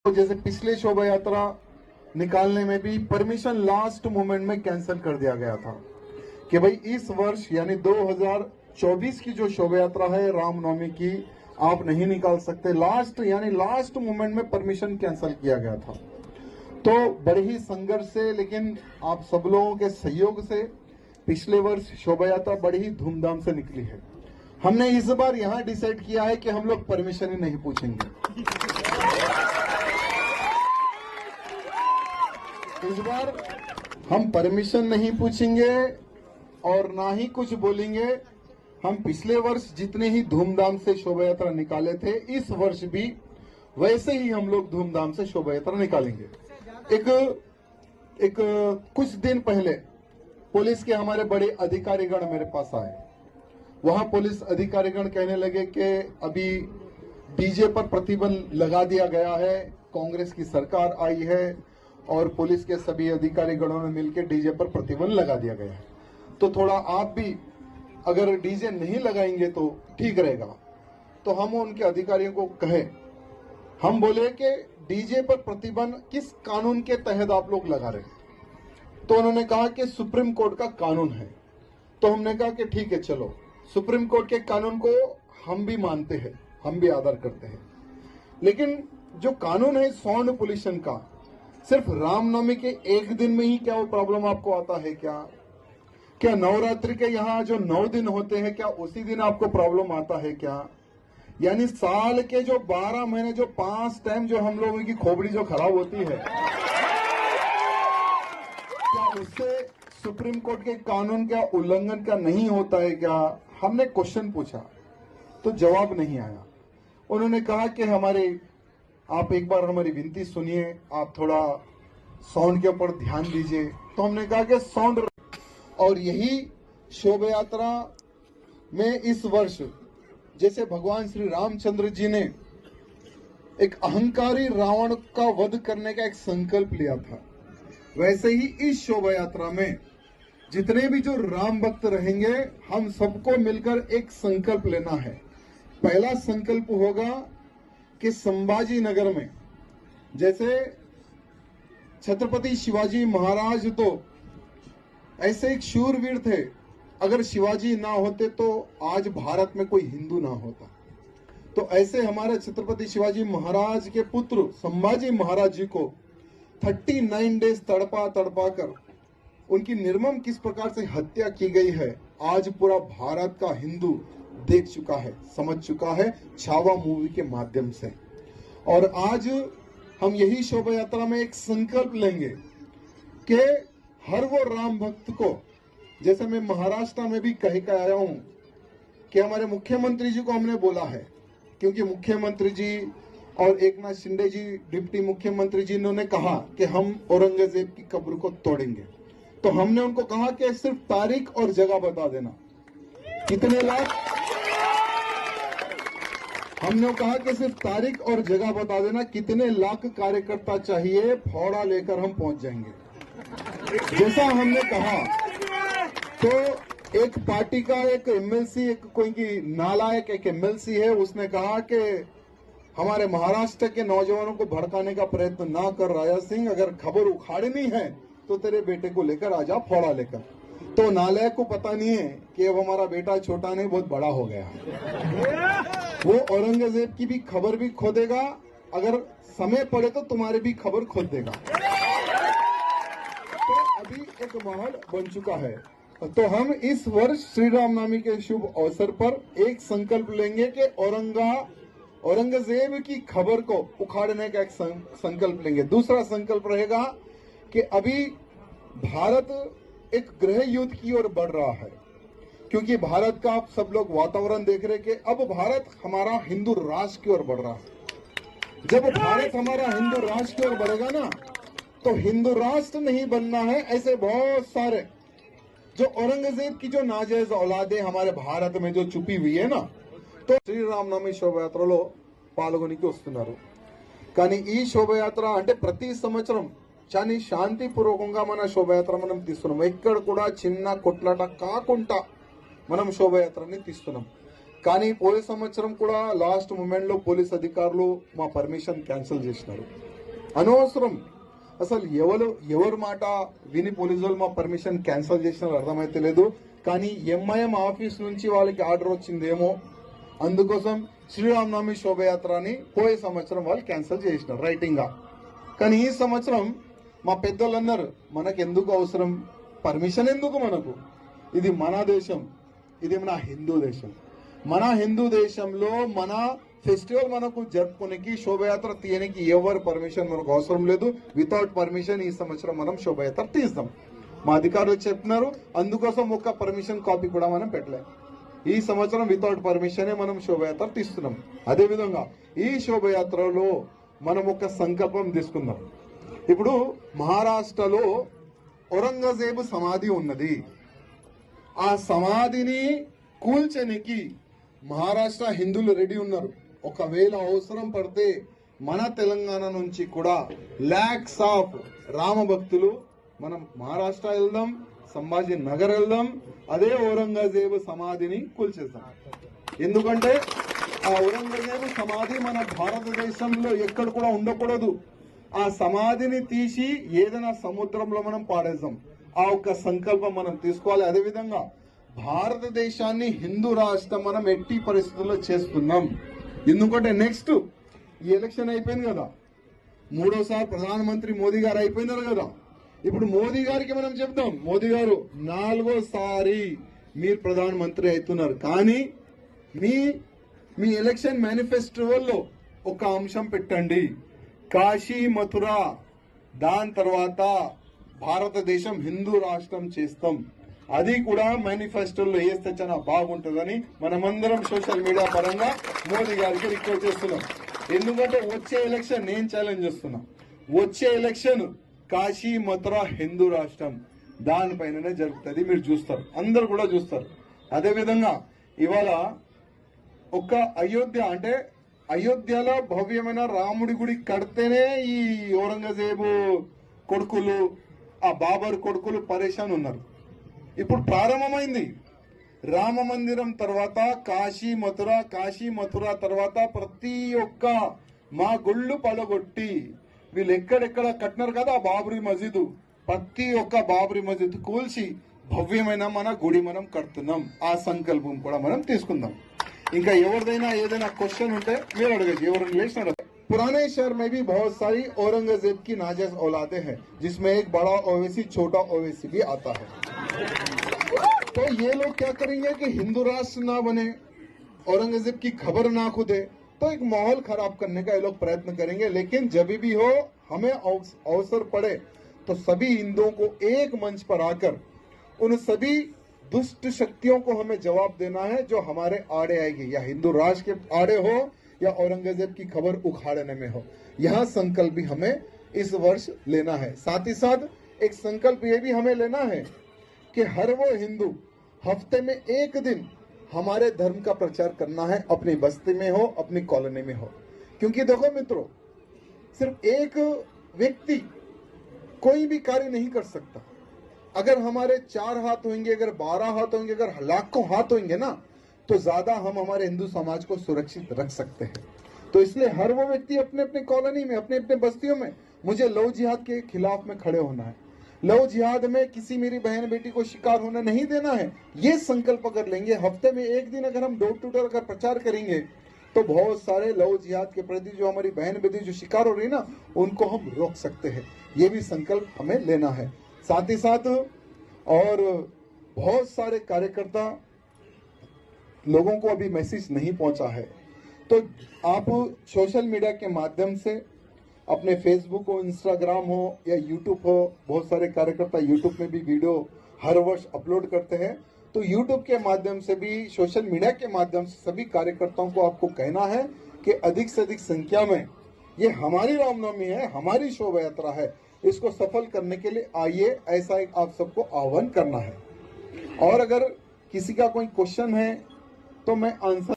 तो जैसे पिछले शोभा यात्रा निकालने में भी परमिशन लास्ट मोमेंट में कैंसिल कर दिया गया था कि भाई इस वर्ष यानी 2024 की जो शोभा यात्रा है रामनवमी की आप नहीं निकाल सकते। लास्ट मोमेंट में परमिशन कैंसिल किया गया था। तो बड़े ही संघर्ष से, लेकिन आप सब लोगों के सहयोग से पिछले वर्ष शोभा यात्रा बड़ी ही धूमधाम से निकली है। हमने इस बार यहां डिसाइड किया है कि हम लोग परमिशन ही नहीं पूछेंगे। इस बार हम परमिशन नहीं पूछेंगे और ना ही कुछ बोलेंगे। हम पिछले वर्ष जितने ही धूमधाम से शोभा यात्रा निकाले थे, इस वर्ष भी वैसे ही हम लोग धूमधाम से शोभा यात्रा निकालेंगे। एक कुछ दिन पहले पुलिस के हमारे बड़े अधिकारीगण मेरे पास आए। वहां पुलिस अधिकारीगण कहने लगे कि अभी डीजे पर प्रतिबंध लगा दिया गया है, कांग्रेस की सरकार आई है और पुलिस के सभी अधिकारीगणों ने मिलकर डीजे पर प्रतिबंध लगा दिया गया है। तो थोड़ा आप भी अगर डीजे नहीं लगाएंगे तो ठीक रहेगा। तो हम उनके अधिकारियों को कहे, हम बोले कि डीजे पर प्रतिबंध किस कानून के तहत आप लोग लगा रहे हैं? तो उन्होंने कहा कि सुप्रीम कोर्ट का कानून है। तो हमने कहा कि ठीक है, चलो सुप्रीम कोर्ट के कानून को हम भी मानते हैं, हम भी आदर करते हैं, लेकिन जो कानून है साउंड पोल्यूशन का, सिर्फ रामनवमी के एक दिन में ही क्या वो प्रॉब्लम आपको आता है? क्या नवरात्रि के यहाँ जो 9 दिन होते हैं, क्या उसी दिन आपको प्रॉब्लम आता है क्या? यानी साल के जो 12 महीने जो 5 टाइम जो हम लोगों की खोपड़ी जो खराब होती है, क्या उससे सुप्रीम कोर्ट के कानून का उल्लंघन का नहीं होता है क्या? हमने क्वेश्चन पूछा तो जवाब नहीं आया। उन्होंने कहा कि आप एक बार हमारी विनती सुनिए, आप थोड़ा साउंड के ऊपर ध्यान दीजिए। तो हमने कहा कि साउंड, और यही शोभा यात्रा में इस वर्ष जैसे भगवान श्री रामचंद्र जी ने एक अहंकारी रावण का वध करने का एक संकल्प लिया था, वैसे ही इस शोभा यात्रा में जितने भी जो राम भक्त रहेंगे, हम सबको मिलकर एक संकल्प लेना है। पहला संकल्प होगा कि संभाजी नगर में जैसे छत्रपति शिवाजी महाराज तो ऐसे एक शूरवीर थे, अगर शिवाजी ना होते तो आज भारत में कोई हिंदू ना होता। तो ऐसे हमारे छत्रपति शिवाजी महाराज के पुत्र संभाजी महाराज जी को 39 डेज तड़पा कर उनकी निर्मम किस प्रकार से हत्या की गई है, आज पूरा भारत का हिंदू देख चुका है, समझ चुका है छावा मूवी के माध्यम से। और आज हम यही शोभा यात्रा में एक संकल्प लेंगे कि हर वो राम भक्त को, जैसे मैं महाराष्ट्र में भी कह के आया हूं कि हमारे मुख्यमंत्री जी को हमने बोला है, क्योंकि मुख्यमंत्री जी और एकनाथ शिंदे जी डिप्टी मुख्यमंत्री जी ने कहा कि हम औरंगजेब की कब्र को तोड़ेंगे। तो हमने उनको कहा कि सिर्फ तारीख और जगह बता देना, कितने लाख, हमने कहा कि सिर्फ तारीख और जगह बता देना, कितने लाख कार्यकर्ता चाहिए, फौड़ा लेकर हम पहुंच जाएंगे। जैसा हमने कहा, तो एक पार्टी का एक एमएलसी, एक कोई की नालायक एक एमएलसी है, उसने कहा कि हमारे महाराष्ट्र के नौजवानों को भड़काने का प्रयत्न ना कर राजा सिंह, अगर खबर उखाड़नी है तो तेरे बेटे को लेकर आ जा फौड़ा लेकर। तो नालायक को पता नहीं है कि अब हमारा बेटा छोटा नहीं, बहुत बड़ा हो गया। वो औरंगजेब की भी खबर भी खोदेगा, अगर समय पड़े तो तुम्हारी भी खबर खोद देगा। तो अभी एक माहौल बन चुका है। तो हम इस वर्ष श्री रामनवमी के शुभ अवसर पर एक संकल्प लेंगे कि औरंगजेब की खबर को उखाड़ने का एक संकल्प लेंगे। दूसरा संकल्प रहेगा कि अभी भारत एक गृह युद्ध की ओर बढ़ रहा है, क्योंकि भारत का आप सब लोग वातावरण देख रहे कि अब भारत हमारा हिंदू राष्ट्र की ओर बढ़ रहा है। जब भारत हमारा हिंदू राष्ट्र की ओर बढ़ेगा ना, तो हिंदू राष्ट्र नहीं बनना है। ऐसे बहुत सारे जो औरंगजेब की जो नाजायज औलादे हमारे भारत में जो छुपी हुई है ना, तो శ్రీ రామనవమి శోభయాత్రలో పాల్గొనికి వస్తున్నారు। కానీ ఈ శోభయాత్ర అంటే ప్రతి సంవత్సరం చాలా శాంతిపూర్వకంగా మన శోభయాత్ర మనం తీస్తున్నాం। ఎక్కడ కూడా చిన్న కొట్లాట కాకుండా మనం శోభయాత్రని తీస్తున్నాం। కానీ పోయే సంవత్సరం కూడా లాస్ట్ మూమెంట్ లో పోలీస్ అధికారులు మా పర్మిషన్ క్యాన్సిల్ చేసినారు। అనవసరం అసలు ఎవరు మాట విని పోలీసు వాళ్ళు మా పర్మిషన్ క్యాన్సిల్ చేసినారు అర్థమైతే లేదు. కానీ ఎంఐఎం ఆఫీస్ నుంచి వాళ్ళకి ఆర్డర్ వచ్చిందేమో, అందుకోసం శ్రీరామనవమి శోభయాత్రని పోయే సంవత్సరం వాళ్ళు క్యాన్సిల్ చేసినారు రైటింగ్ గా. కానీ ఈ సంవత్సరం మా పెద్దోళ్ళు అన్నారు, మనకు ఎందుకు అవసరం పర్మిషన్, ఎందుకు మనకు, ఇది మన దేశం, ఇది మన హిందూ దేశం. మన హిందూ దేశంలో మన ఫెస్టివల్ మనకు జరుపుకునేకి శోభయాత్ర తీయనికి ఎవరు పర్మిషన్ మనకు అవసరం లేదు. వితౌట్ పర్మిషన్ ఈ సంవత్సరం మనం శోభయాత్ర తీస్తాం. మా అధికారులు చెప్తున్నారు, అందుకోసం ఒక్క పర్మిషన్ కాపీ కూడా మనం పెట్టలేం. ఈ సంవత్సరం వితౌట్ పర్మిషనే మనం శోభయాత్ర తీస్తున్నాం. అదేవిధంగా ఈ శోభయాత్రలో మనం ఒక సంకల్పం తీసుకుందాం. ఇప్పుడు మహారాష్ట్రలో ఔరంగజేబు సమాధి ఉన్నది. ఆ సమాధిని కూల్చనికి మహారాష్ట్ర హిందువులు రెడీ ఉన్నారు. ఒకవేళ అవసరం పడితే మన తెలంగాణ నుంచి కూడా లాక్స్ ఆఫ్ రామ భక్తులు మనం మహారాష్ట్ర వెళ్దాం, సంభాజీ నగర్ వెళ్దాం, అదే ఔరంగజేబు సమాధిని కూల్చేద్దాం. ఎందుకంటే ఆ ఔరంగజేబు సమాధి మన భారతదేశంలో ఎక్కడ కూడా ఉండకూడదు. ఆ సమాధిని తీసి ఏదైనా సముద్రంలో మనం పాడేద్దాం. ఆ ఒక్క సంకల్పం మనం తీసుకోవాలి. అదేవిధంగా భారతదేశాన్ని హిందూ రాష్ట్రం మనం ఎట్టి పరిస్థితుల్లో చేస్తున్నాం. ఎందుకంటే నెక్స్ట్ ఈ ఎలక్షన్ అయిపోయింది కదా, మూడోసారి ప్రధానమంత్రి మోదీ గారు అయిపోయినారు కదా. ఇప్పుడు మోదీ గారికి మనం చెప్తాం, మోదీ గారు 4వ సారి మీరు ప్రధానమంత్రి అవుతున్నారు. కానీ మీ ఎలక్షన్ మేనిఫెస్టోలో ఒక అంశం పెట్టండి, కాశీ మథుర, దాని తర్వాత భారతదేశం హిందూ రాష్ట్రం చేస్తాం. అది కూడా మేనిఫెస్టోలో వేస్తే చాలా బాగుంటుందని మనమందరం సోషల్ మీడియా పరంగా మోదీ గారికి రిక్వెస్ట్ చేస్తున్నాం. ఎందుకంటే వచ్చే ఎలక్షన్ నేను ఛాలెంజ్ చేస్తున్నా, వచ్చే ఎలక్షన్ కాశీ మథుర హిందూ రాష్ట్రం దానిపైననే జరుగుతుంది. మీరు చూస్తారు, అందరు కూడా చూస్తారు. అదేవిధంగా ఇవాళ ఒక అయోధ్య అంటే అయోధ్యలో భవ్యమైన రాముడి గుడి కడితేనే ఈ ఔరంగజేబు కొడుకులు, ఆ బాబర్ కొడుకులు పరేషాన్ ఉన్నారు. ఇప్పుడు ప్రారంభమైంది రామ మందిరం తర్వాత కాశీ మథుర తర్వాత ప్రతి ఒక్క మా గుళ్ళు పలగొట్టి వీళ్ళు ఎక్కడెక్కడ కట్టినారు కదా ఆ బాబరీ మసీదు, ప్రతి ఒక్క బాబరీ మసీదు కూల్చి భవ్యమైన మన గుడి మనం కడుతున్నాం. ఆ సంకల్పం కూడా మనం తీసుకుందాం. ఇంకా ఎవరిదైనా ఏదైనా క్వశ్చన్ ఉంటే మీరు అడగచ్చు, ఎవరు లేచిన पुराने शहर में भी बहुत सारी औरंगजेब की नाजायज औलादे हैं, जिसमें एक बड़ा ओवैसी छोटा ओवैसी भी आता है. तो ये लोग क्या करेंगे कि हिंदू राष्ट्र ना बने, औरंगजेब की खबर ना खुदे, तो एक माहौल खराब करने का ये लोग प्रयत्न करेंगे. लेकिन जब भी हो हमें अवसर पड़े तो सभी हिंदुओं को एक मंच पर आकर उन सभी दुष्ट शक्तियों को हमें जवाब देना है जो हमारे आड़े आएगी, या हिंदू राष्ट्र के आड़े हो या औरंगजेब की खबर उखाड़ने में हो. यह संकल्प भी हमें इस वर्ष लेना है. साथ ही साथ एक संकल्प ये भी हमें लेना है कि हर वो हिंदू हफ्ते में एक दिन हमारे धर्म का प्रचार करना है, अपनी बस्ती में हो, अपनी कॉलोनी में हो. क्योंकि देखो मित्रों, सिर्फ एक व्यक्ति कोई भी कार्य नहीं कर सकता. अगर हमारे 4 हाथ होंगे, अगर 12 हाथ होंगे, अगर लाखों हाथ होंगे ना, तो ज्यादा हम हमारे हिंदू समाज को सुरक्षित रख सकते हैं. तो इसलिए हर वो व्यक्ति अपने अपने कॉलोनी में, अपने अपने बस्तियों में मुझे लव जिहाद के खिलाफ में खड़े होना है. लव जिहाद में किसी मेरी बहन बेटी को शिकार होने नहीं देना है. ये संकल्प अगर लेंगे, हफ्ते में एक दिन अगर हम डोर टू डोर अगर प्रचार करेंगे, तो बहुत सारे लव जिहाद के प्रति जो हमारी बहन बेटी जो शिकार हो रही है ना, उनको हम रोक सकते हैं. ये भी संकल्प हमें लेना है. साथ ही साथ और बहुत सारे कार्यकर्ता लोगों को अभी मैसेज नहीं पहुंचा है, तो आप सोशल मीडिया के माध्यम से अपने फेसबुक हो, इंस्टाग्राम हो या यूट्यूब हो, बहुत सारे कार्यकर्ता यूट्यूब में भी वीडियो हर वर्ष अपलोड करते हैं. तो यूट्यूब के माध्यम से भी, सोशल मीडिया के माध्यम से सभी कार्यकर्ताओं को आपको कहना है कि अधिक से अधिक संख्या में, ये हमारी रामनवमी है, हमारी शोभा यात्रा है, इसको सफल करने के लिए आइए, ऐसा एक आप सबको आह्वान करना है. और अगर किसी का कोई क्वेश्चन है तो मैं आंसर